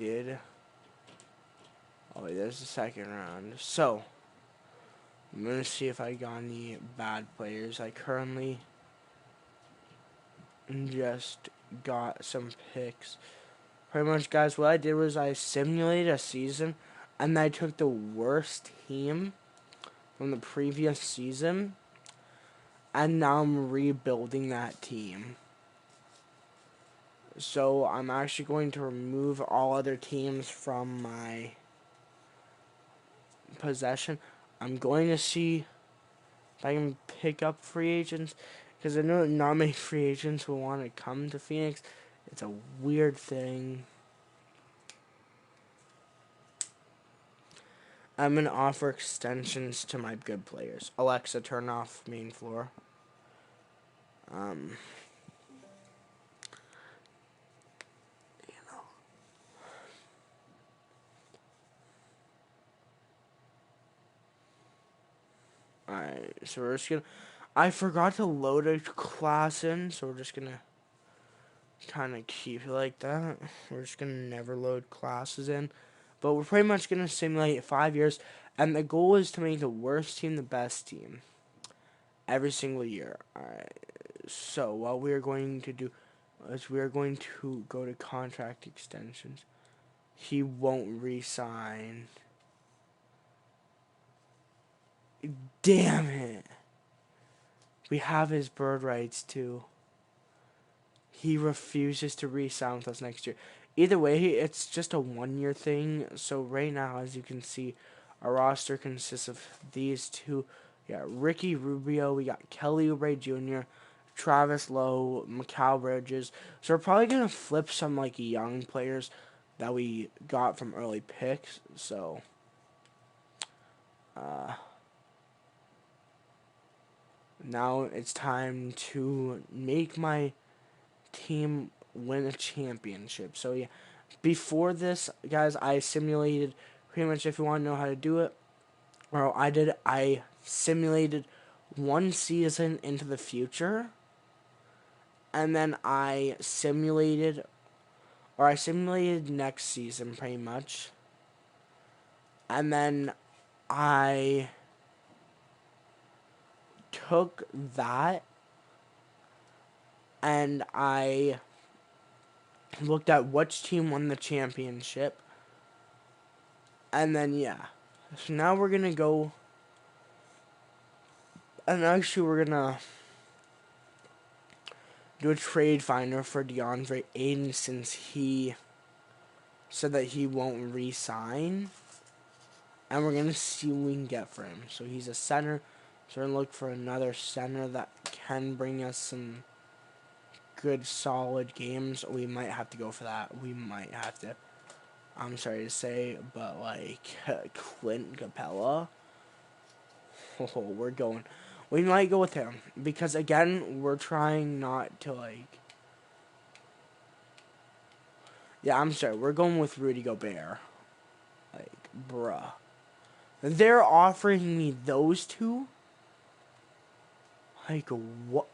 did. Oh wait, there's the second round. So I'm gonna see if I got any bad players. I currently just got some picks. Pretty much, guys, what I did was I simulated a season, and I took the worst team from the previous season, and now I'm rebuilding that team. So I'm actually going to remove all other teams from my possession. I'm going to see if I can pick up free agents, because I know not many free agents will want to come to Phoenix. It's a weird thing. I'm going to offer extensions to my good players. Alexa, turn off main floor. Um, you know. Alright, so we're just gonna. I forgot to load a class in, so we're just gonna kind of keep it like that. We're just gonna never load classes in. But we're pretty much gonna simulate 5 years, and the goal is to make the worst team the best team every single year. Alright, so what we're going to do is we're going to go to contract extensions. He won't resign. Damn it. We have his bird rights too. He refuses to re-sign with us next year. Either way, it's just a 1 year thing. So right now, as you can see, our roster consists of these two. We got Ricky Rubio, we got Kelly Oubre Jr., Travis Lowe, Mikal Bridges. So we're probably gonna flip some like young players that we got from early picks. So now it's time to make my team win a championship. So yeah, before this, guys, I simulated pretty much, if you want to know how to do it, or I simulated one season into the future, and then I simulated next season pretty much, and then I took that and I looked at which team won the championship, and then yeah. So now we're gonna go, and actually we're gonna do a trade finder for DeAndre Ayton, since he said that he won't re-sign, and we're gonna see what we can get for him. So he's a center, so we're gonna look for another center that can bring us some good solid games. We might have to go for that. We might have to. I'm sorry to say, but like Clint Capella, oh, we're going. We might go with him because again, we're trying not to like. Yeah, I'm sorry. We're going with Rudy Gobert. Like, bruh. They're offering me those two? Like, what?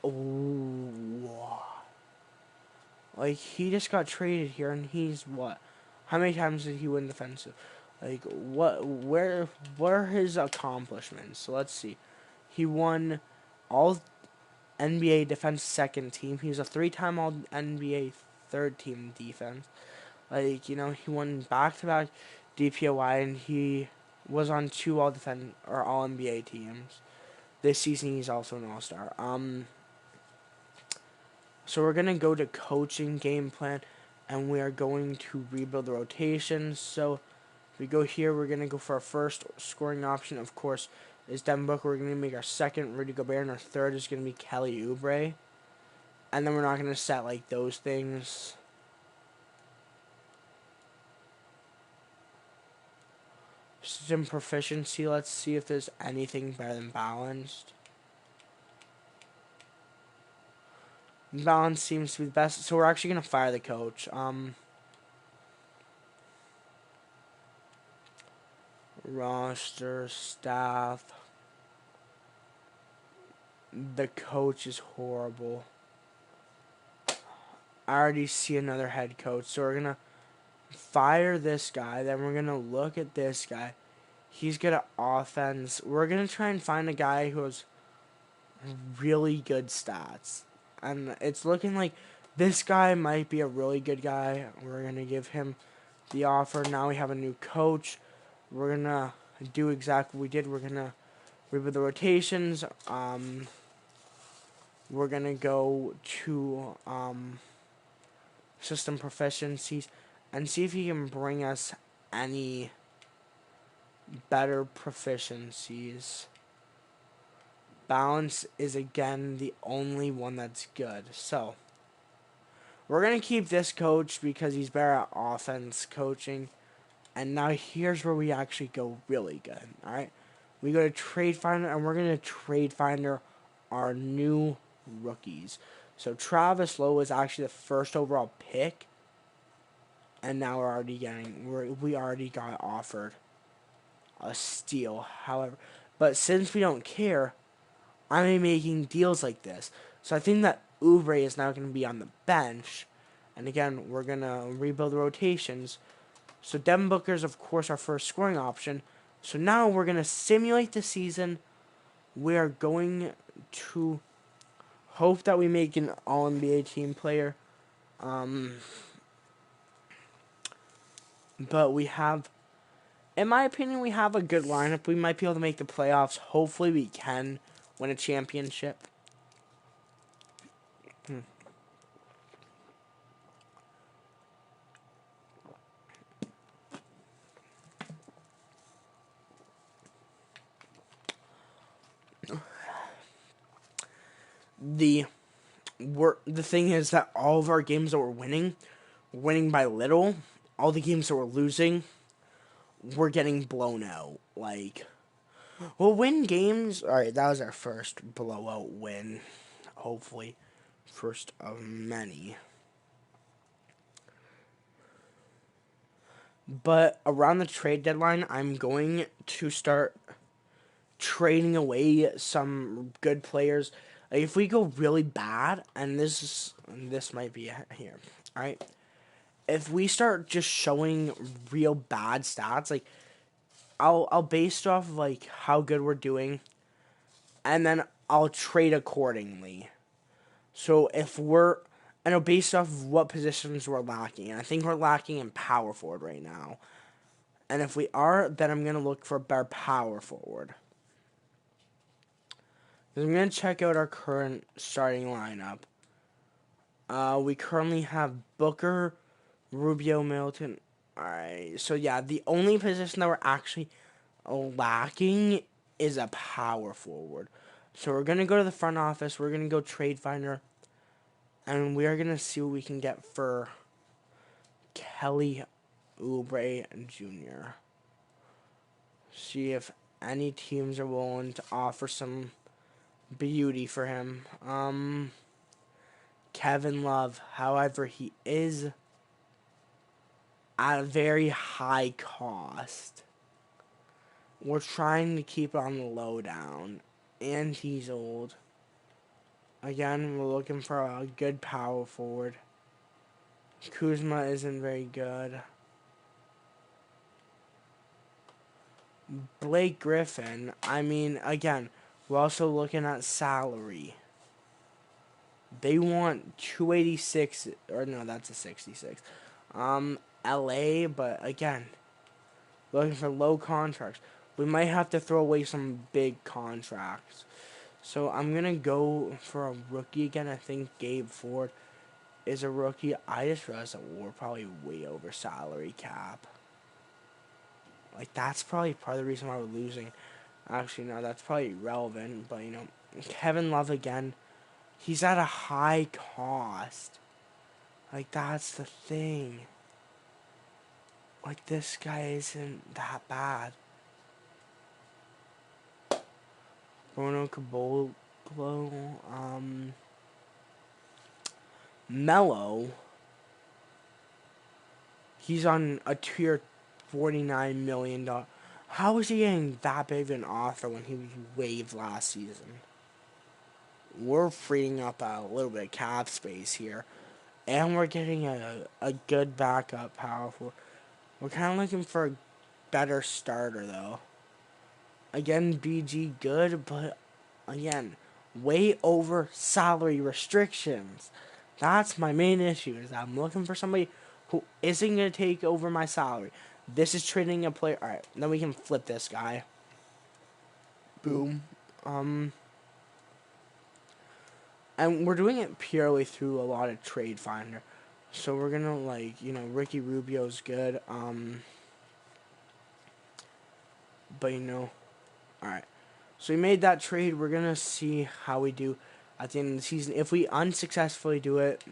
Like, he just got traded here, and he's what? How many times did he win defensive? Like, what are his accomplishments? So let's see. He won all NBA defense second team. He was a 3-time all NBA third team defense. Like, he won back-to-back DPOY, and he was on 2 all NBA teams. This season, he's also an all-star. So we're gonna go to coaching game plan, and we are going to rebuild the rotations. So if we go here, we're gonna go for our first scoring option. Of course, is Devin Booker. We're gonna make our second Rudy Gobert, and our third is gonna be Kelly Oubre. And then we're not gonna set like those things. System proficiency. Let's see if there's anything better than balanced. Balance seems to be the best, so we're actually gonna fire the coach. Roster staff. The coach is horrible. I already see another head coach, so we're gonna fire this guy. Then we're gonna look at this guy. He's good at offense. We're gonna try and find a guy who has really good stats, and it's looking like this guy might be a really good guy. We're gonna give him the offer. Now we have a new coach. We're gonna do exactly what we did. We're gonna rebuild the rotations. We're gonna go to system proficiencies and see if he can bring us any better proficiencies. Balance is again the only one that's good. So we're gonna keep this coach because he's better at offense coaching. And now here's where we actually go really good. Alright. We go to Trade Finder and we're gonna Trade Finder our new rookies. So Travis Lowe was actually the first overall pick. And now we already got offered a steal. However, but since we don't care, I'm making deals like this. So I think that Oubre is now going to be on the bench. And again, we're going to rebuild the rotations. So Devin Booker is, of course, our first scoring option. So now we're going to simulate the season. We are going to hope that we make an All-NBA team player. But we have, in my opinion, we have a good lineup. We might be able to make the playoffs. Hopefully we can win a championship. The thing is that all of our games that we're winning by little. All the games that we're losing, we're getting blown out. Like, we'll win games. All right, that was our first blowout win. Hopefully, first of many. But around the trade deadline, I'm going to start trading away some good players. Like, if we go really bad, and this might be here, all right. If we start just showing real bad stats, like I'll base it off of like how good we're doing, and then I'll trade accordingly. So if we're, and I'll base it off of what positions we're lacking. And I think we're lacking in power forward right now. And if we are, then I'm gonna look for a better power forward. I'm gonna check out our current starting lineup. We currently have Booker, Rubio, Middleton. Alright, so yeah, the only position that we're actually lacking is a power forward. So we're going to go to the front office. We're going to go Trade Finder. And we are going to see what we can get for Kelly Oubre Jr. See if any teams are willing to offer some beauty for him. Kevin Love, however, he is at a very high cost. We're trying to keep it on the low down. And he's old. Again, we're looking for a good power forward. Kuzma isn't very good. Blake Griffin, I mean, again, we're also looking at salary. They want 286, or no, that's a 66. LA, but again, looking for low contracts. We might have to throw away some big contracts. So I'm going to go for a rookie again. I think Gabe Ford is a rookie. I just realized that we're probably way over salary cap. Like, that's probably part of the reason why we're losing. Actually, no, that's probably irrelevant. But, you know, Kevin Love again. He's at a high cost. Like, that's the thing. Like, this guy isn't that bad. Bruno Caboclo, Melo. He's on a tier $49 million. How is he getting that big of an offer when he was waived last season? We're freeing up a little bit of cap space here. and we're getting a good backup power forward. We're kind of looking for a better starter, though. Again, BG good, but again, way over salary restrictions. That's my main issue, is I'm looking for somebody who isn't going to take over my salary. This is trading a player. Alright, then we can flip this guy. Boom. And we're doing it purely through a lot of Trade Finder. So we're going to, like, Ricky Rubio's good. But, alright. So we made that trade. We're going to see how we do at the end of the season. If we unsuccessfully do it,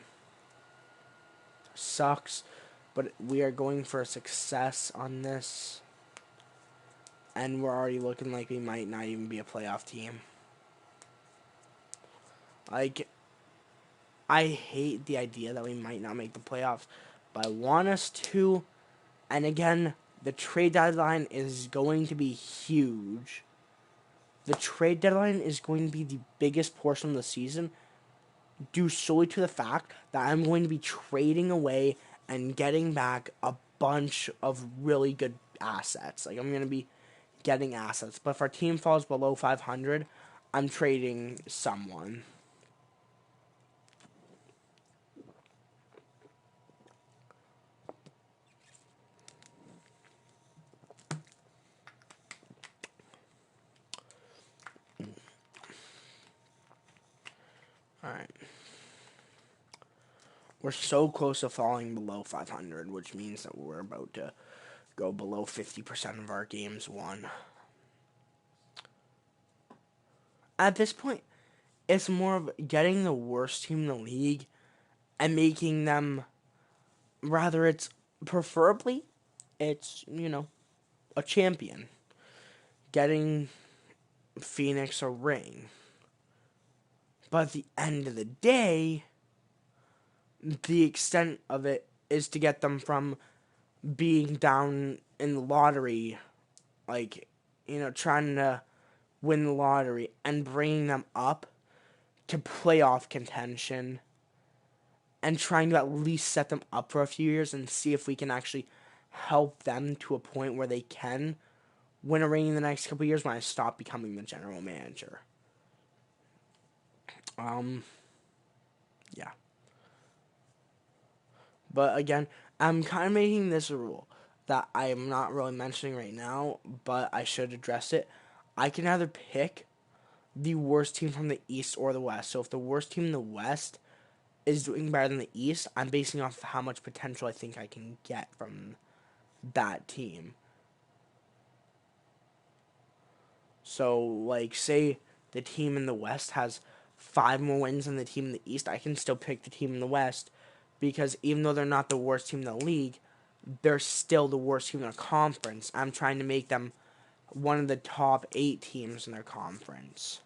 sucks. But we are going for a success on this. And we're already looking like we might not even be a playoff team. Like, I hate the idea that we might not make the playoffs. But I want us to. And again, the trade deadline is going to be huge. The trade deadline is going to be the biggest portion of the season, due solely to the fact that I'm going to be trading away and getting back a bunch of really good assets. Like, I'm going to be getting assets. But if our team falls below 500, I'm trading someone. Alright. We're so close to falling below 500, which means that we're about to go below 50% of our games won. At this point, it's more of getting the worst team in the league and making them, rather it's, preferably, it's, a champion. Getting Phoenix a ring. But at the end of the day, the extent of it is to get them from being down in the lottery, like, trying to win the lottery, and bringing them up to playoff contention and trying to at least set them up for a few years and see if we can actually help them to a point where they can win a ring in the next couple of years when I stop becoming the general manager. Yeah. But again, I'm kind of making this a rule that I am not really mentioning right now, but I should address it. I can either pick the worst team from the East or the West. So if the worst team in the West is doing better than the East, I'm basing off how much potential I think I can get from that team. So, like, say the team in the West has 5 more wins than the team in the East, I can still pick the team in the West because even though they're not the worst team in the league, they're still the worst team in their conference. I'm trying to make them one of the top 8 teams in their conference.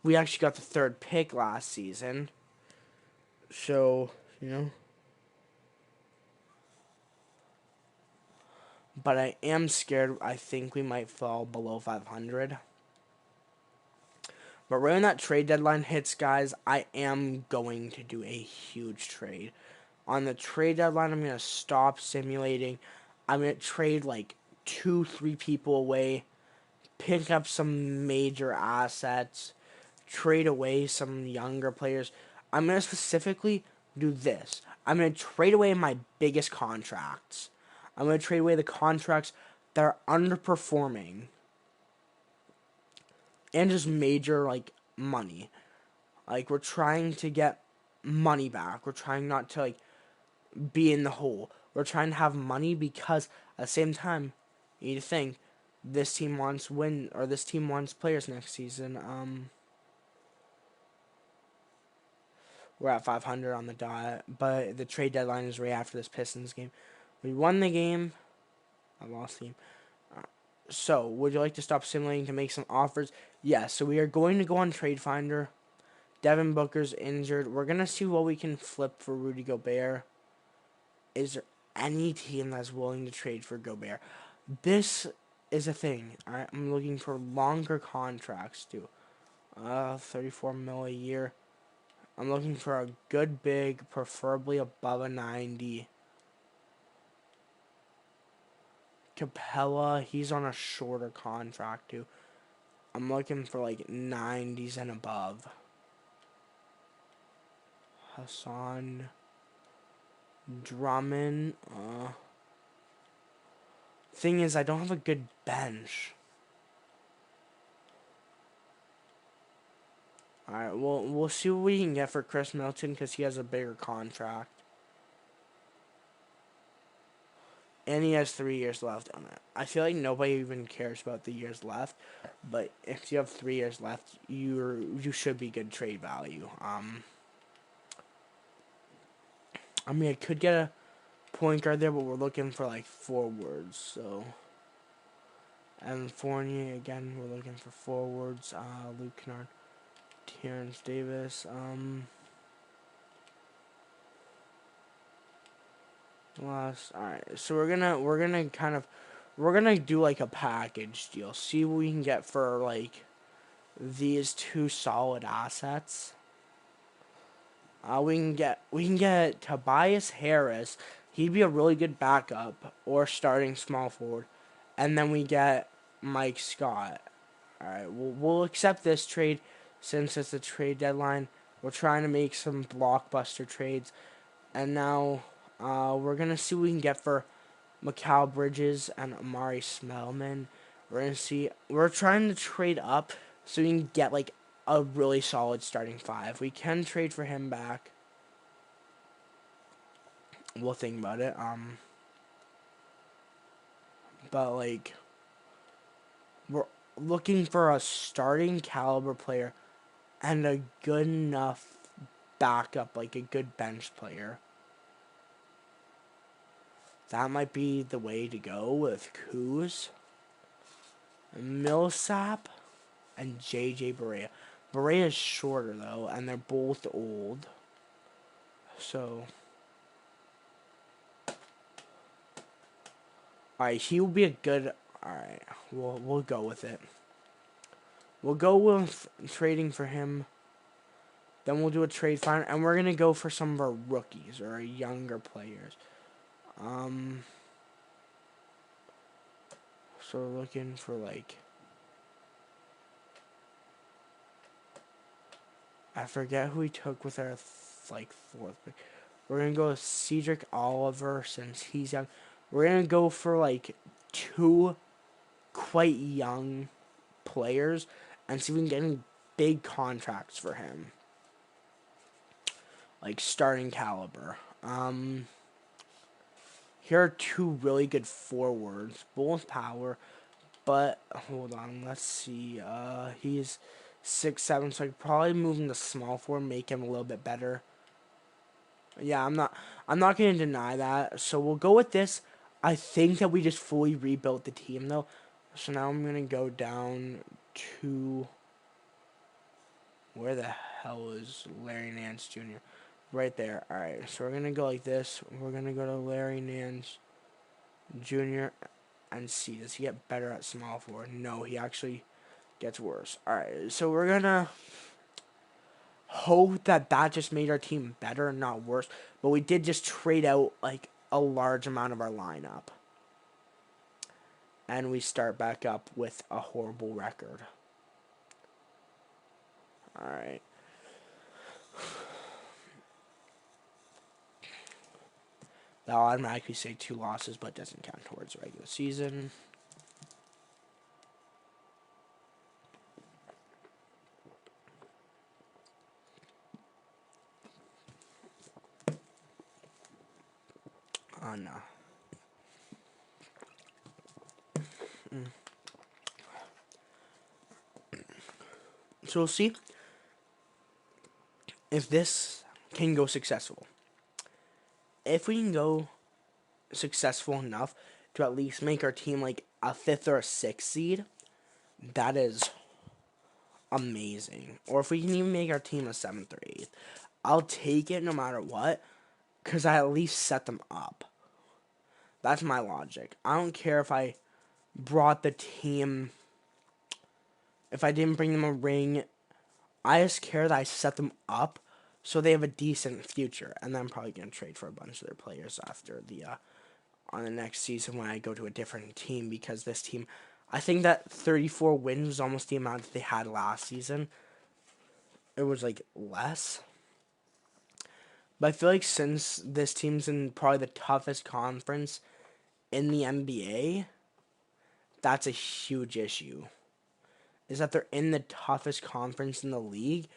We actually got the 3rd pick last season. So, But I am scared. I think we might fall below 500. But right when that trade deadline hits, guys, I am going to do a huge trade. On the trade deadline, I'm going to stop simulating. I'm going to trade like 2-3 people away, pick up some major assets, trade away some younger players. I'm going to specifically do this. I'm going to trade away my biggest contracts. I'm going to trade away the contracts that are underperforming and just major, like, money. Like, we're trying to get money back. We're trying not to, like, be in the hole. We're trying to have money because at the same time, you need to think this team wants this team wants players next season. We're at 500 on the dot, but the trade deadline is right after this Pistons game. We won the game. I lost the game. So, would you like to stop simulating to make some offers? Yes, so we are going to go on Trade Finder. Devin Booker's injured. We're going to see what we can flip for Rudy Gobert. Is there any team that's willing to trade for Gobert? This is a thing. Alright, I'm looking for longer contracts too. 34 mil a year. I'm looking for a good big, preferably above a 90. Capella, he's on a shorter contract too. I'm looking for like 90s and above. Hassan Drummond. Thing is, I don't have a good bench. Alright, we'll see what we can get for Chris Middleton because he has a bigger contract. And he has 3 years left on it. I feel like nobody even cares about the years left, but if you have 3 years left, you should be good trade value. I mean, I could get a point guard there, but we're looking for like forwards. So, Evan Fournier again. We're looking for forwards. Luke Kennard, Terrence Davis. Last. All right. So we're gonna do like a package deal. See what we can get for like these two solid assets. We can get Tobias Harris. He'd be a really good backup or starting small forward, and then we get Mike Scott. All right, we'll accept this trade since it's a trade deadline. We're trying to make some blockbuster trades, and now we're gonna see what we can get for Mikal Bridges and Amari Smellman. We're gonna see. We're trying to trade up so we can get like a really solid starting five. We can trade for him back. We'll think about it. But like we're looking for a starting caliber player and a good enough backup, like a good bench player. That might be the way to go with Kuz, Millsap, and JJ Barea. Barea is shorter though, and they're both old. So, alright, he will be a good. Alright, we'll go with it. We'll go with trading for him. Then we'll do a trade fine, and we're gonna go for some of our rookies or our younger players. So we're looking for like. I forget who we took with our like fourth pick. We're gonna go with Cedric Oliver since he's young. We're gonna go for like two quite young players and see if we can get any big contracts for him. Like starting caliber. Here are two really good forwards, both power, but hold on, let's see. He's 6'7", so I could probably move him to small forward, make him a little bit better. Yeah, I'm not gonna deny that. So we'll go with this. I think that we just fully rebuilt the team though. So now I'm gonna go down to where the hell is Larry Nance Jr. Right there. Alright, so we're gonna go like this. We're gonna go to Larry Nance Jr. and see, does he get better at small forward? No, he actually gets worse. Alright, so we're gonna hope that just made our team better and not worse. But we did just trade out like a large amount of our lineup. And we start back up with a horrible record. Alright. That'll automatically say 2 losses, but doesn't count towards the regular season. Oh, no. So we'll see if this can go successful. If we can go successful enough to at least make our team like a 5th or a 6th seed, that is amazing. Or if we can even make our team a 7th or 8th, I'll take it no matter what, because I at least set them up. That's my logic. I don't care if I brought the team, if I didn't bring them a ring. I just care that I set them up so they have a decent future. And then I'm probably gonna trade for a bunch of their players after the on the next season when I go to a different team, because this team, I think that 34 wins was almost the amount that they had last season. It was like less. But I feel like since this team's in probably the toughest conference in the NBA, that's a huge issue. Is that they're in the toughest conference in the league,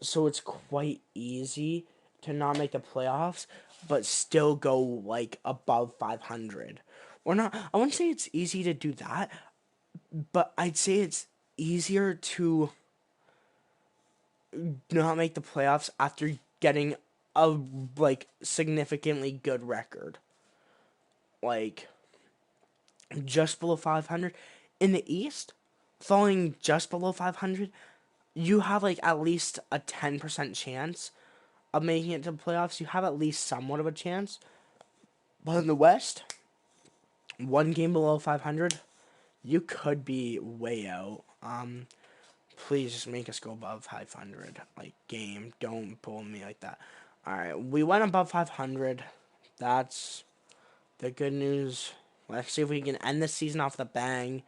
so it's quite easy to not make the playoffs, but still go like above 500. Or not, I wouldn't say it's easy to do that, but I'd say it's easier to not make the playoffs after getting a like significantly good record. Like just below 500 in the East, falling just below 500, you have like at least a 10% chance of making it to the playoffs. You have at least somewhat of a chance. But in the West, one game below 500, you could be way out. Please just make us go above 500. Like, game, don't pull me like that. Alright, we went above 500. That's the good news. Let's see if we can end this season off with a bang.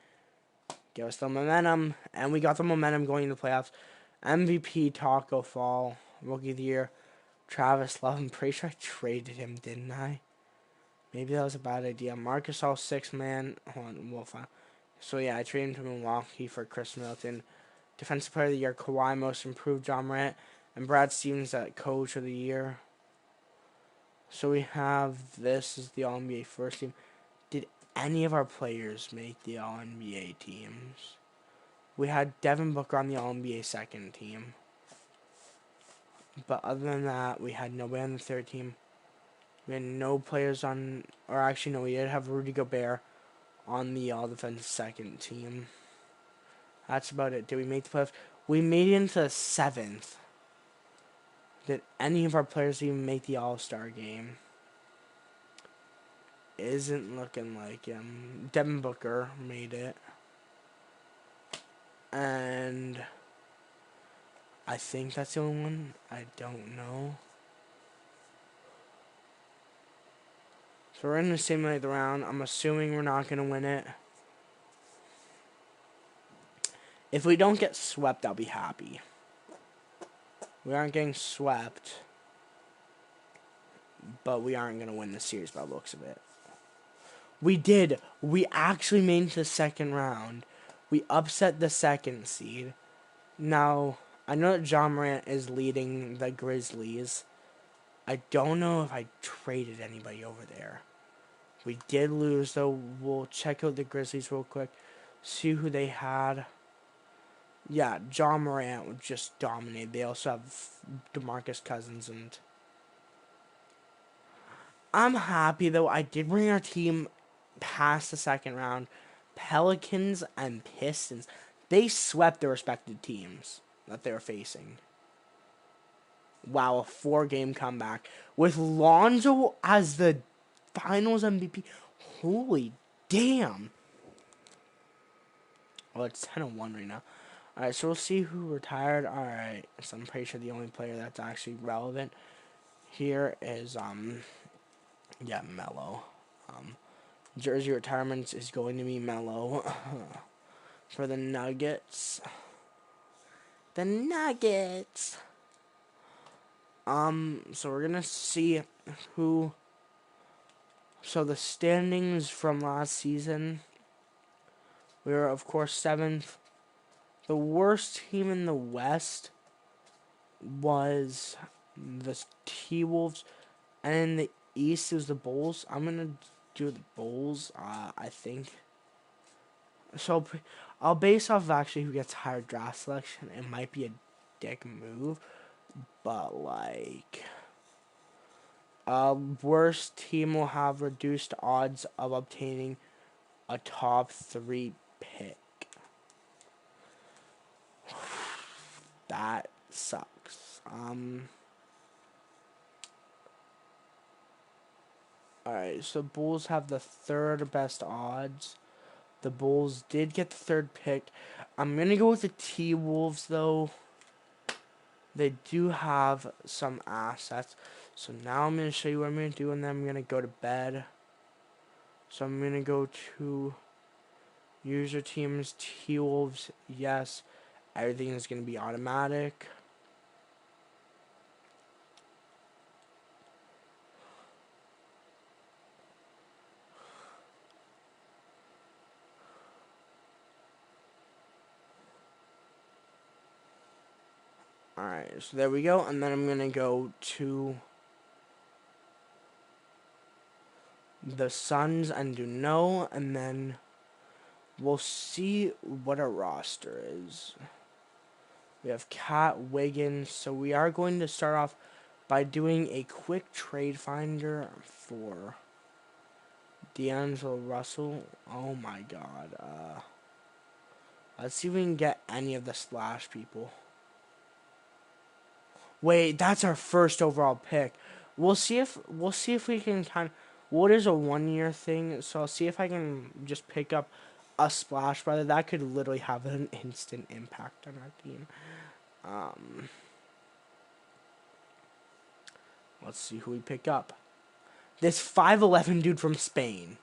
Give us the momentum. And we got the momentum going into the playoffs. MVP, Taco Fall, Rookie of the Year, Travis Love. I'm pretty sure I traded him, didn't I? Maybe that was a bad idea. Marcus All, 6-man. Hold on, we'll find. So yeah, I traded him to Milwaukee for Chris Middleton. Defensive Player of the Year, Kawhi, Most Improved, John Morant, and Brad Stevens at Coach of the Year. So we have this is the All-NBA first team. Did any of our players make the All-NBA teams? We had Devin Booker on the All-NBA second team. But other than that, we had nobody on the third team. We had no players on, or actually no, we did have Rudy Gobert on the All-Defense second team. That's about it. Did we make the playoffs? We made it into the 7th. Did any of our players even make the All-Star game? Isn't looking like him. Devin Booker made it. And I think that's the only one. I don't know. So we're in the simulate the round. I'm assuming we're not going to win it. If we don't get swept, I'll be happy. We aren't getting swept. But we aren't going to win the series by the looks of it. We did. We actually made it to the second round. We upset the second seed. Now, I know that John Morant is leading the Grizzlies. I don't know if I traded anybody over there. We did lose, though. We'll check out the Grizzlies real quick. See who they had. Yeah, John Morant would just dominate. They also have DeMarcus Cousins. And I'm happy, though. I did bring our team past the second round. Pelicans and Pistons. They swept their respective teams that they were facing. Wow, a 4-game comeback. With Lonzo as the Finals MVP. Holy damn. Well, it's 10-1 right now. Alright, so we'll see who retired. Alright, so I'm pretty sure the only player that's actually relevant here is, Melo. Jersey retirements is going to be Melo. For the Nuggets. The Nuggets. So we're gonna see who. So the standings from last season. We were, of course, 7th. The worst team in the West was the T-Wolves. And in the East, it was the Bulls. I'm gonna do the Bulls, I think. So I'll base off of actually who gets higher draft selection. It might be a dick move, but like, worst team will have reduced odds of obtaining a top 3 pick. That sucks. Alright, so Bulls have the 3rd best odds. The Bulls did get the 3rd pick. I'm going to go with the T-Wolves, though. They do have some assets. So now I'm going to show you what I'm going to do, and then I'm going to go to bed. So I'm going to go to user teams, T-Wolves, yes. Everything is going to be automatic. Alright, so there we go. And then I'm going to go to the Suns and do no. And then we'll see what our roster is. We have Cat, Wiggins. So we are going to start off by doing a quick trade finder for D'Angelo Russell. Oh my god. Let's see if we can get any of the Splash people. Wait, that's our first overall pick. We'll see if we can kind of. What is a 1 year thing? So I'll see if I can just pick up a Splash Brother. That could literally have an instant impact on our team. Let's see who we pick up. This 5'11" dude from Spain.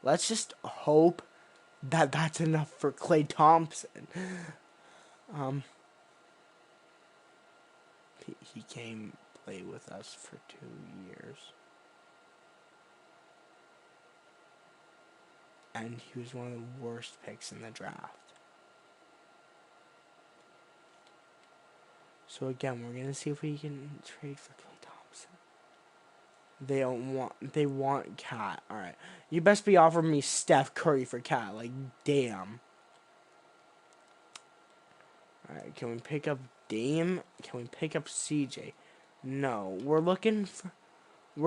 Let's just hope that that's enough for Klay Thompson. He came play with us for 2 years. And he was one of the worst picks in the draft. So again, we're gonna see if we can trade for Klay Thompson. They want Cat. Alright. You best be offering me Steph Curry for Cat. Like, damn. Alright, can we pick up Dame? Can we pick up CJ? No. We're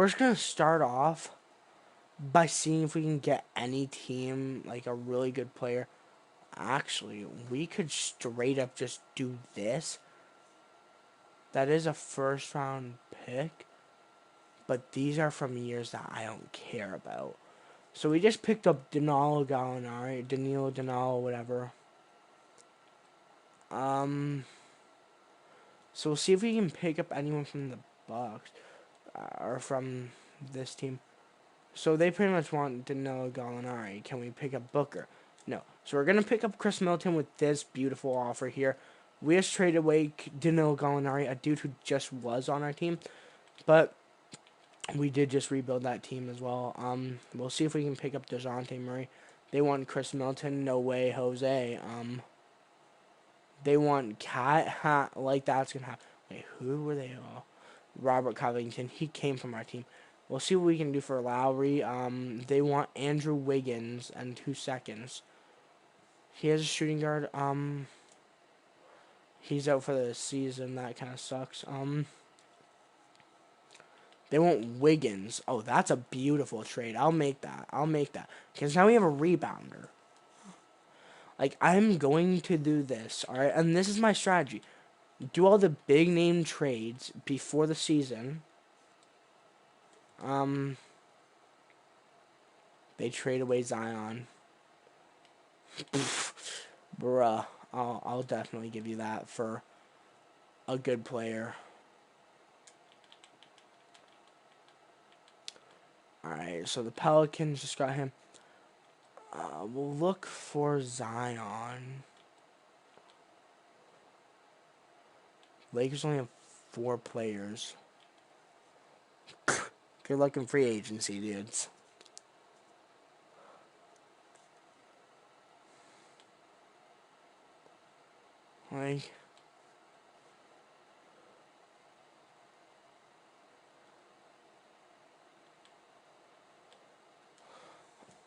just gonna start off by seeing if we can get any team, like a really good player. Actually, we could straight up just do this. That is a first round pick, but these are from years that I don't care about. So we just picked up Danilo Gallinari, Danilo, whatever. So we'll see if we can pick up anyone from the Bucks or from this team. So they pretty much want Danilo Gallinari. Can we pick up Booker? No. So we're gonna pick up Chris Middleton with this beautiful offer here. We just traded away Danilo Gallinari, a dude who just was on our team, but we did just rebuild that team as well. We'll see if we can pick up DeJounte Murray. They want Chris Middleton. No way, Jose. They want Cat. Like that's gonna happen. Wait, who were they all? Robert Covington. He came from our team. We'll see what we can do for Lowry. They want Andrew Wiggins and 2 seconds. He has a shooting guard. He's out for the season. That kind of sucks. They want Wiggins. Oh, that's a beautiful trade. I'll make that. Because now we have a rebounder. Like, I'm going to do this, alright? And this is my strategy. Do all the big name trades before the season. They trade away Zion. Bruh. I'll definitely give you that for a good player. Alright, so the Pelicans just got him. We'll look for Zion. Lakers only have 4 players. Good luck in free agency, dudes. Like,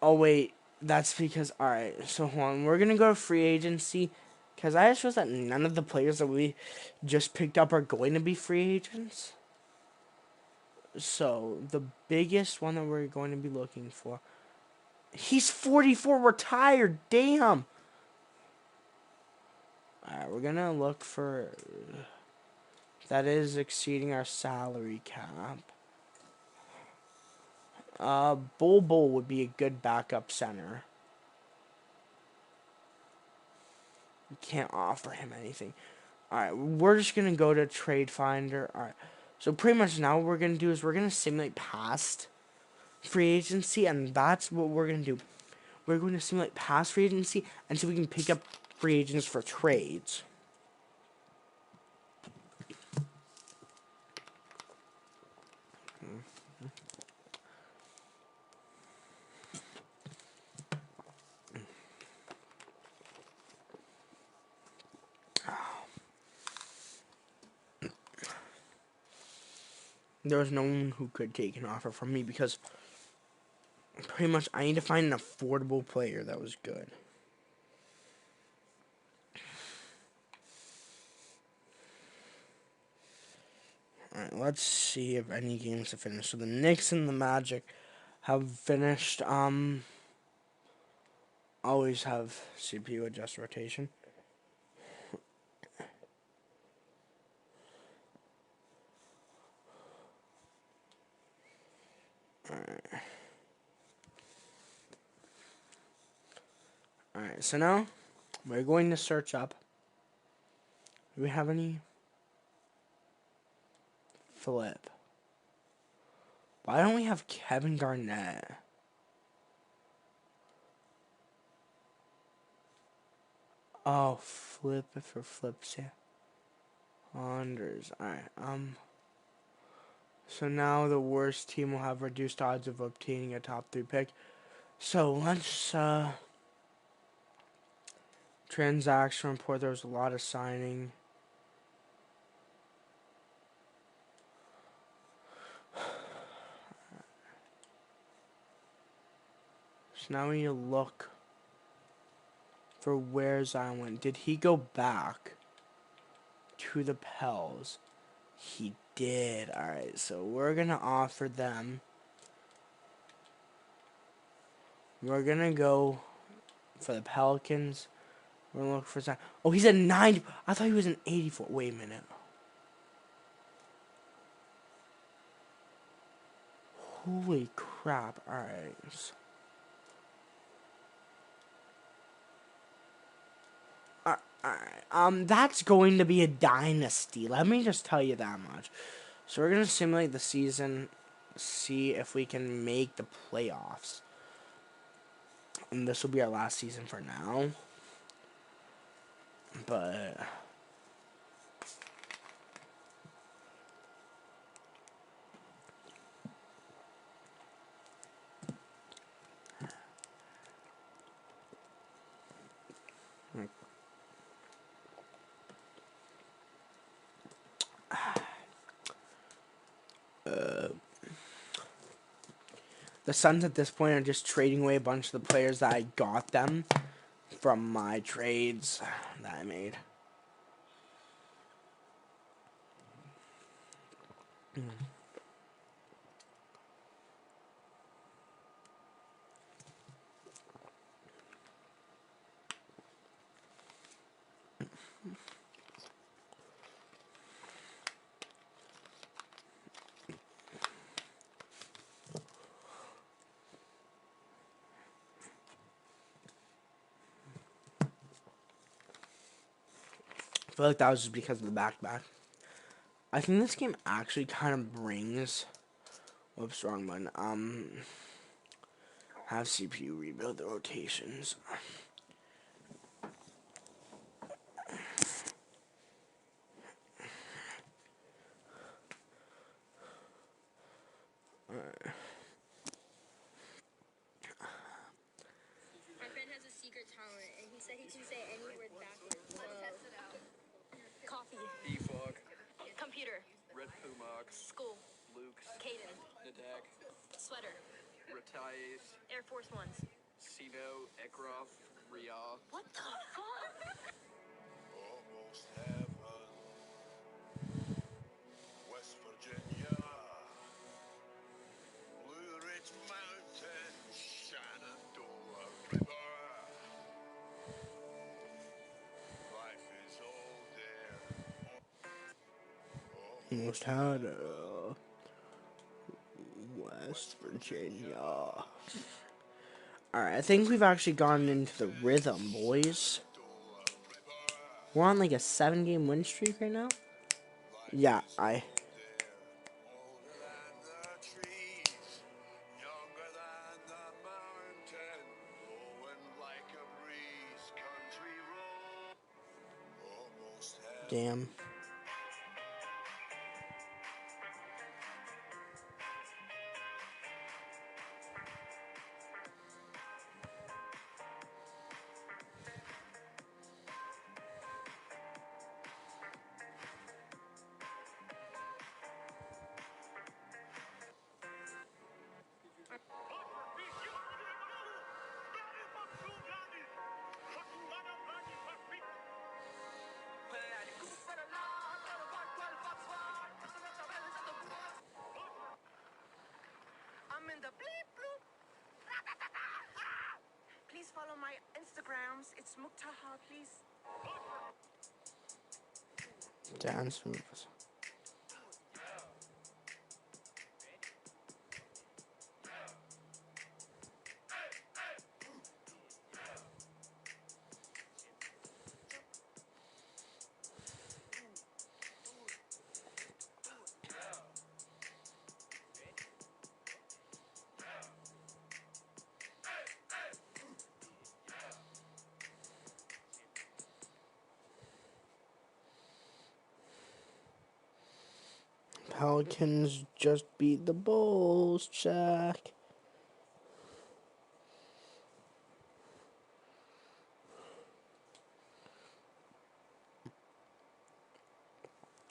oh wait, that's because, alright, so hold on, we're gonna go to free agency, because I just realized that none of the players that we just picked up are going to be free agents. So, the biggest one that we're going to be looking for, he's 44, retired, damn! Alright, we're gonna look for, that is exceeding our salary cap. Bol Bol would be a good backup center. We can't offer him anything. Alright, we're just going to go to Trade Finder. Alright, so pretty much now what we're going to do is we're going to simulate past free agency, and that's what we're going to do. We're going to simulate past free agency and see if we can pick up free agents for trades. There was no one who could take an offer from me because pretty much I need to find an affordable player that was good. Alright, let's see if any games have finished. So the Knicks and the Magic have finished. Always have CPU adjust rotation. Alright, so now we're going to search up. Do we have any? Flip. Why don't we have Kevin Garnett? Oh, flip it for flips, yeah. Unders. Alright, so now the worst team will have reduced odds of obtaining a top 3 pick. So let's, transaction report. There was a lot of signing. So now we need to look for where Zion went. Did he go back to the Pels? He did. Alright, so we're going to offer them. We're going to go for the Pelicans. We're going to look for Zion. Oh, he's a 90. I thought he was an 84. Wait a minute. Holy crap. Alright. That's going to be a dynasty. Let me just tell you that much. So we're going to simulate the season, see if we can make the playoffs. And this will be our last season for now. But the Suns at this point are just trading away a bunch of the players that I got them from my trades that I made. I feel like that was just because of the back-to-back. I think this game actually kind of brings... Whoops, wrong button. Have CPU rebuild the rotations. My friend has a secret talent, and he said he can say any word backwards. Let's test it out. Coffee. E-Fog. Computer. Red Pumox. School. Luke's. Caden. Nadak. Sweater. Retias. Air Force Ones. Sino. Ekrof. Riyadh. What the fuck? Almost heaven, West Virginia, Blue Ridge Mountains, Shenandoah River. Life is all there. Almost had West Virginia. Alright, I think we've actually gotten into the rhythm, boys. We're on like a 7-game win streak right now. Yeah, I. Older than the trees, younger than the mountain, blowing like a breeze, country road, almost heaven. Damn. I'm in the bleep bloop. Please follow my Instagrams. It's Muktaha, please. Dance moves. Pelicans just beat the Bulls, Jack.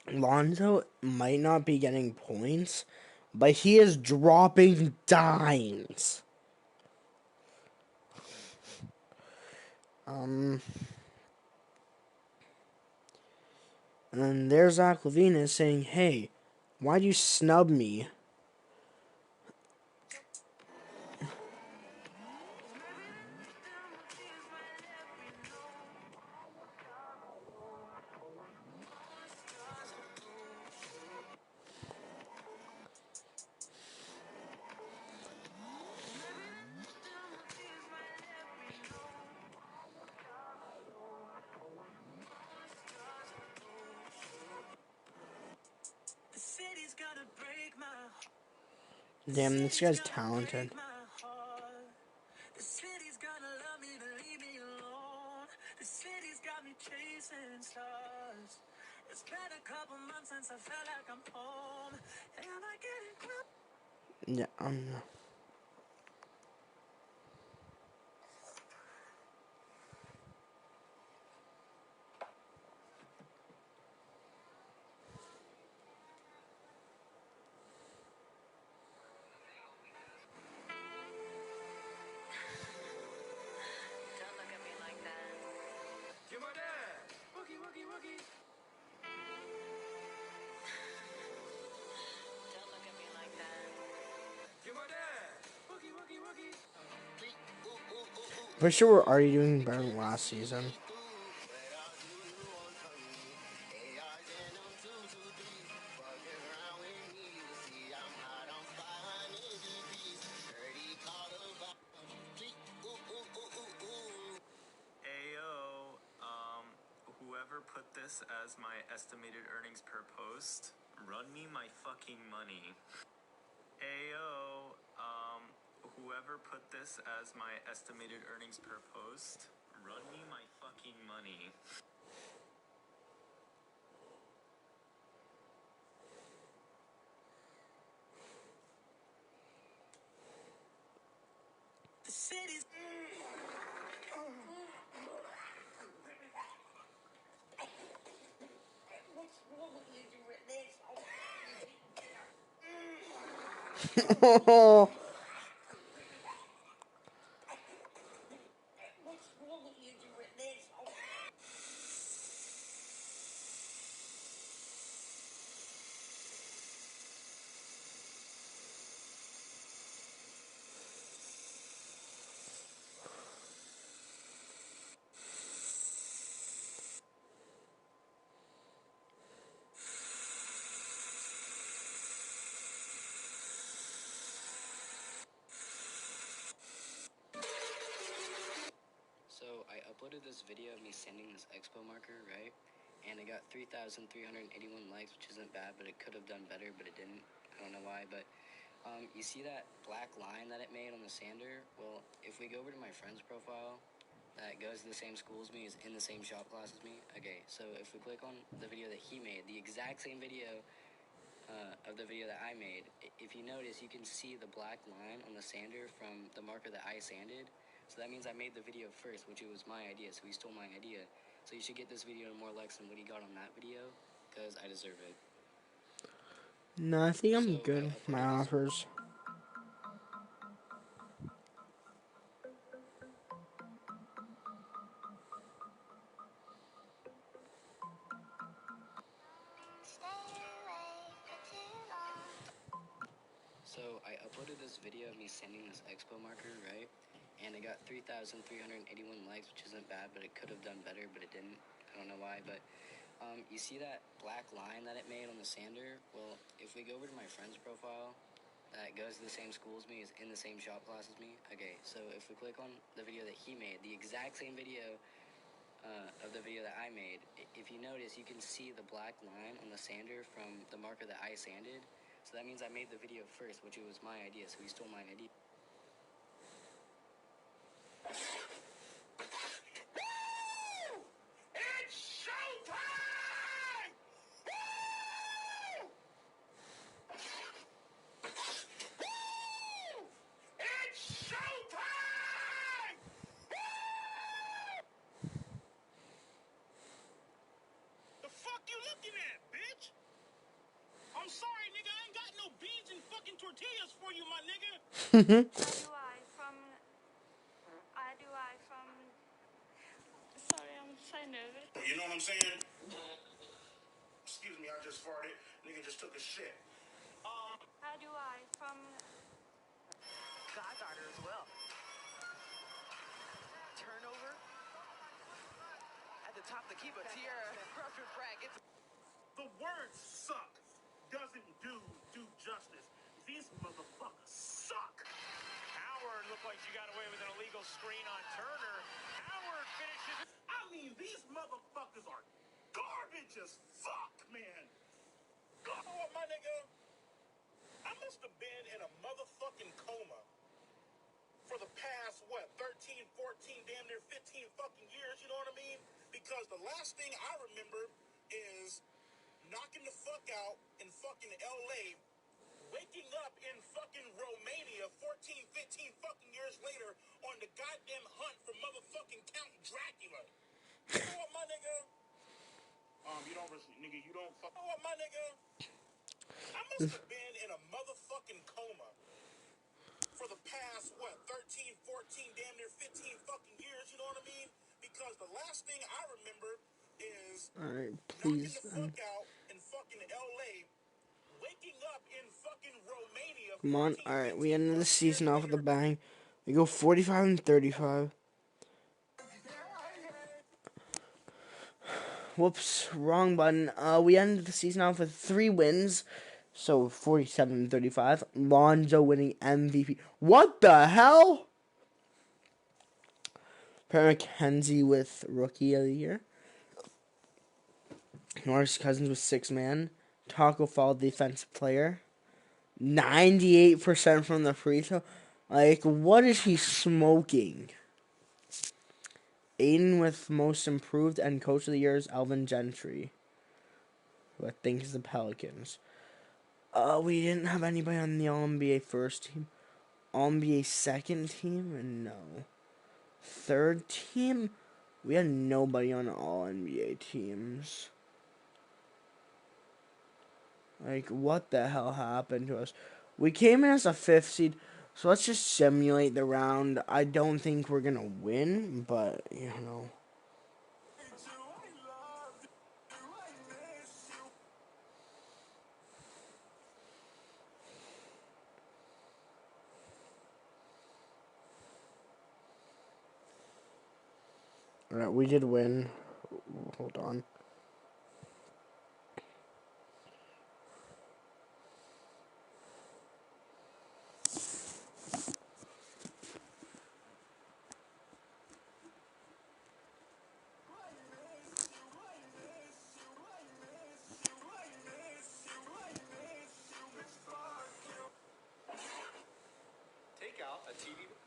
Lonzo might not be getting points, but he is dropping dimes. And then there's Zach LaVine is saying, hey, why'd you snub me? Damn, this guy's talented. The city's gonna love me to leave me alone. The city's got me chasing stars. It's been a couple months since I felt like I'm home. Am I getting close? Yeah, Don't look at me like that. You're my dad. Woogie, woogie, woogie. Don't look at me like that. You're my dad. Woogie, woogie, woogie. for sure we're already doing better than last season. Ayo, whoever put this as my estimated earnings per post, run me my fucking money. Ayo, whoever put this as my estimated earnings per post, run me my fucking money. The city's. What's wrong with you with this? What's wrong with you with this? So So I uploaded this video of me sanding this expo marker, right? And it got 3,381 likes, which isn't bad, but it could have done better, but it didn't. I don't know why, but you see that black line that it made on the sander? Well, if we go over to my friend's profile that goes to the same school as me, is in the same shop class as me. Okay, so if we click on the video that he made, the exact same video of the video that I made, if you notice, you can see the black line on the sander from the marker that I sanded. So that means I made the video first, which it was my idea, so he stole my idea. So you should get this video to more likes than what he got on that video, because I deserve it. No, I think I'm So good I with my uploaded this. offers. So I uploaded this video of me sanding this expo marker, right? And it got 3,381 likes, which isn't bad, but it could have done better, but it didn't. I don't know why, but you see that black line that it made on the sander? Well, if we go over to my friend's profile that goes to the same school as me, is in the same shop class as me. Okay, so if we click on the video that he made, the exact same video of the video that I made, if you notice, you can see the black line on the sander from the marker that I sanded. So that means I made the video first, which it was my idea, so he stole my idea. It's showtime! Woo! Woo! It's showtime! The fuck you looking at, bitch? I'm sorry, nigga. I ain't got no beans and fucking tortillas for you, my nigga. Sorry, I'm so nervous. You know what I'm saying? Excuse me, I just farted. Nigga just took a shit. How do I from Goddaughter as well. Turnover. At the top, the keeper, Tierra. Perfect brag. It's The word suck doesn't do justice. These motherfuckers suck. Howard looked like she got away with an illegal screen on Turner. Howard finishes. I mean, these motherfuckers are garbage as fuck, man. You know what, my nigga? I must have been in a motherfucking coma for the past, 13, 14, damn near 15 fucking years, you know what I mean? Because the last thing I remember is knocking the fuck out in fucking LA, waking up in fucking Romania 14, 15 fucking years later on the goddamn hunt for motherfucking Count Dracula. You know what, my nigga? You don't fuck. You know what, my nigga? I must have been in a motherfucking coma for the past, 13, 14, damn near 15 fucking years, you know what I mean? Because the last thing I remember is Alright, knocking please. the fuck out in fucking LA, waking up in fucking Romania. Come on. 14, Alright, 15 we ended the fucking season years off with a later. bang. We go 45 and 35. Whoops, wrong button. We ended the season off with 3 wins. So 47 and 35. Lonzo winning MVP. What the hell? Perry McKenzie with Rookie of the Year. Norris Cousins with 6 man. Taco Fall defensive player. 98% from the free throw. Like, what is he smoking? Aiden with most improved and coach of the year is Alvin Gentry, who I think is the Pelicans. We didn't have anybody on the All-NBA first team. All-NBA second team? No. Third team? We had nobody on All-NBA teams. Like, what the hell happened to us? We came in as a 5th seed, so let's just simulate the round. I don't think we're gonna win, but, you know. Alright, we did win. Hold on.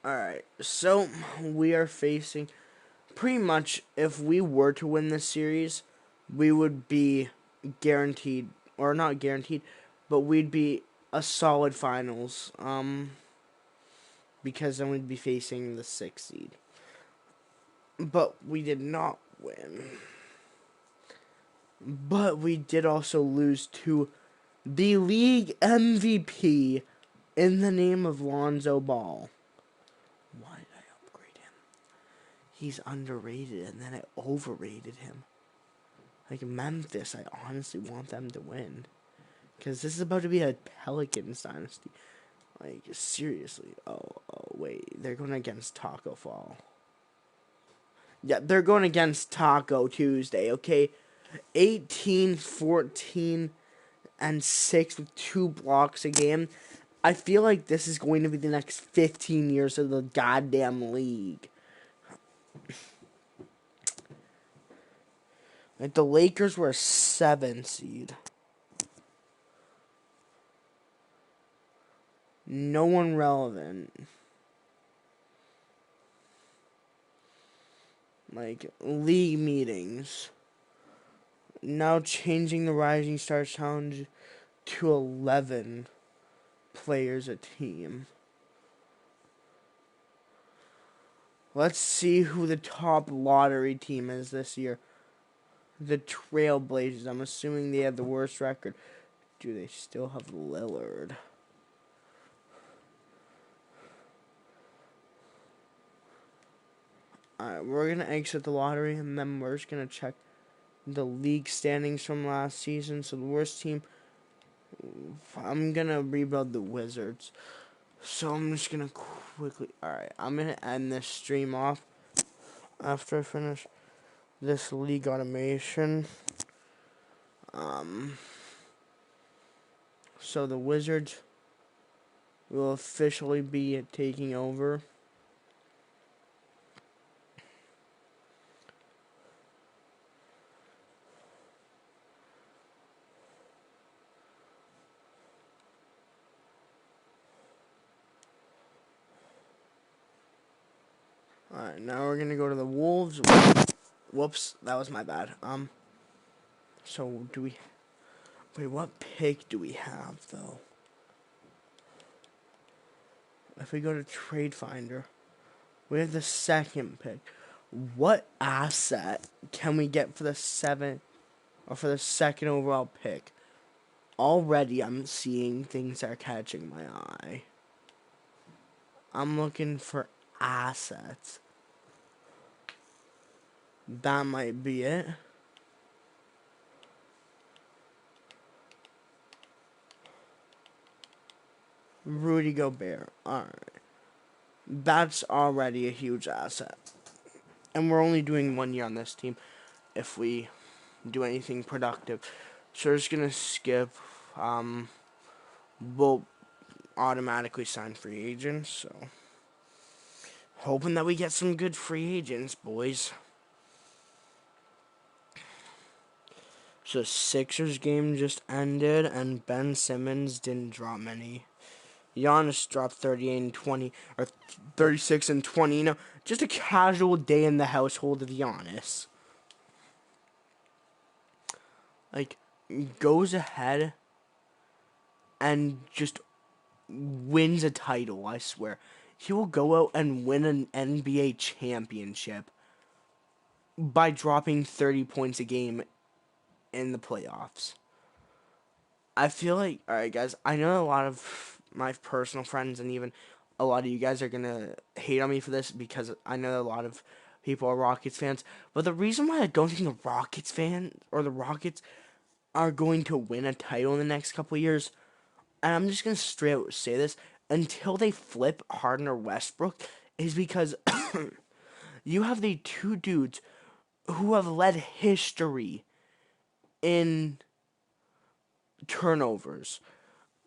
Alright, so we are facing pretty much, if we were to win this series, we would be guaranteed, or not guaranteed, but we'd be a solid finals. Because then we'd be facing the 6th seed. But we did not win. But we did also lose to the league MVP in the name of Lonzo Ball. Why did I upgrade him? He's underrated, and then I overrated him. Like Memphis, I honestly want them to win. Because this is about to be a Pelicans dynasty. Like, seriously. Oh, wait. They're going against Taco Fall. Yeah, they're going against Taco Tuesday, okay? 18, 14, and 6 with 2 blocks a game. I feel like this is going to be the next 15 years of the goddamn league. Like, the Lakers were a 7 seed. No one relevant. Like, league meetings. Now changing the Rising Stars Challenge to 11 players a team. Let's see who the top lottery team is this year. The Trailblazers. I'm assuming they have the worst record. Do they still have Lillard? Alright, we're going to exit the lottery, and then we're just going to check the league standings from last season. So the worst team, I'm going to rebuild the Wizards. So I'm just going to quickly, alright, I'm going to end this stream off after I finish this league automation. So the Wizards will officially be taking over. Alright, now we're gonna go to the Wolves. Whoops, that was my bad. So do we... Wait, what pick do we have, though? If we go to Trade Finder, we have the 2nd pick. What asset can we get for the 7th, or for the 2nd overall pick? Already I'm seeing things that are catching my eye. I'm looking for assets. That might be it. Rudy Gobert. Alright. That's already a huge asset. And we're only doing 1 year on this team if we do anything productive. So we're just going to skip. We'll automatically sign free agents. So hoping that we get some good free agents, boys. So Sixers game just ended, and Ben Simmons didn't drop many. Giannis dropped 38 and 20, or 36 and 20. You know, just a casual day in the household of Giannis. Like, goes ahead and just wins a title, I swear. He will go out and win an NBA championship by dropping 30 points a game in the playoffs. I feel like, alright guys, I know a lot of my personal friends and even a lot of you guys are gonna hate on me for this because I know a lot of people are Rockets fans, but the reason why I don't think the Rockets are going to win a title in the next couple of years, and I'm just gonna straight out say this, until they flip Harden or Westbrook, is because you have the 2 dudes who have led history in turnovers.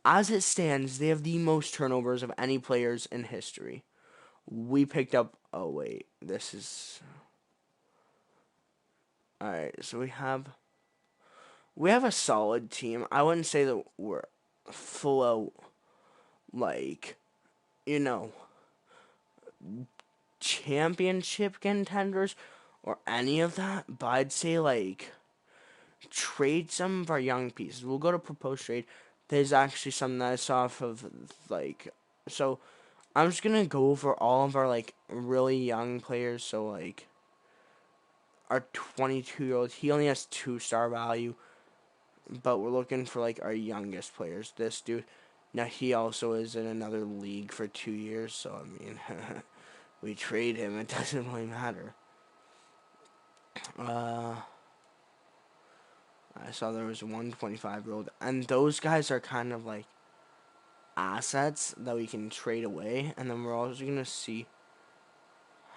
As it stands, they have the most turnovers of any players in history. We picked up... Oh, wait. This is... Alright, so we have a solid team. I wouldn't say that we're full out, like, you know, championship contenders or any of that, but I'd say, like, trade some of our young pieces. We'll go to proposed trade. There's actually something that I saw off of, like, so I'm just gonna go over all of our, like, really young players. So, like, our 22-year-old, he only has 2-star value, but we're looking for, like, our youngest players. This dude, now he also is in another league for 2 years, so, I mean, we trade him, it doesn't really matter. I saw there was one 25-year-old, and those guys are kind of like assets that we can trade away, and then we're also going to see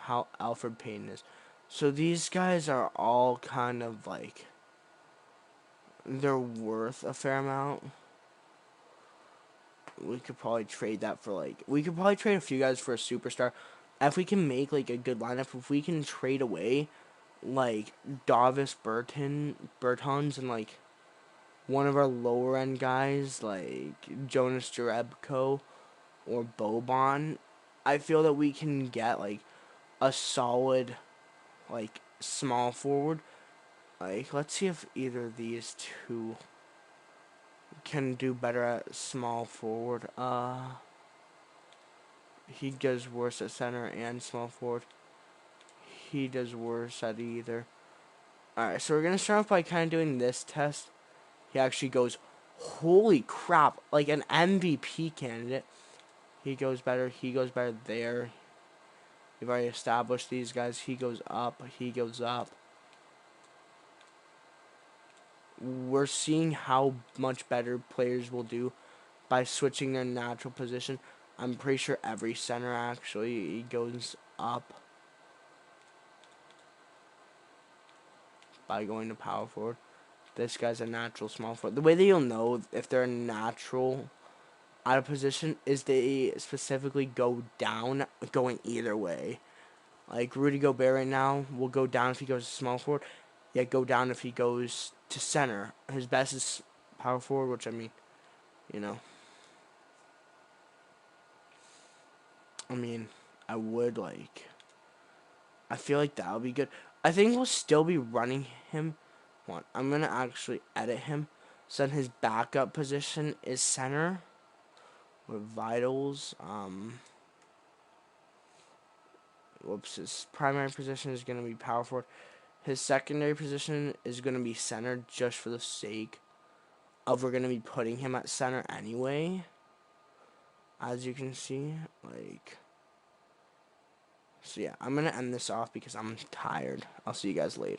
how Alfred Payton is. So these guys are all kind of like, they're worth a fair amount. We could probably trade that for, like, we could probably trade a few guys for a superstar. If we can make, like, a good lineup, if we can trade away, like, Davis Bertans and, like, one of our lower end guys, like Jonas Jerebko or Boban, I feel that we can get, like, a solid, like, small forward. Like, let's see if either of these two can do better at small forward. He does worse at center and small forward. He does worse at either. Alright, so we're going to start off by kind of doing this test. He actually goes, holy crap, like an MVP candidate. He goes better there. We've already established these guys. He goes up. We're seeing how much better players will do by switching their natural position. I'm pretty sure every center actually goes up by going to power forward. This guy's a natural small forward. The way that you'll know if they're a natural out of position is they specifically go down, going either way. Like Rudy Gobert right now will go down if he goes to small forward, yet go down if he goes to center. His best is power forward, which, I mean, you know. I mean, I would, like, I feel like that would be good. I think we'll still be running him. I'm going to actually edit him. So then his backup position is center with vitals. His primary position is going to be power forward. His secondary position is going to be center just for the sake of we're going to be putting him at center anyway. As you can see, like... So yeah, I'm going to end this off because I'm tired. I'll see you guys later.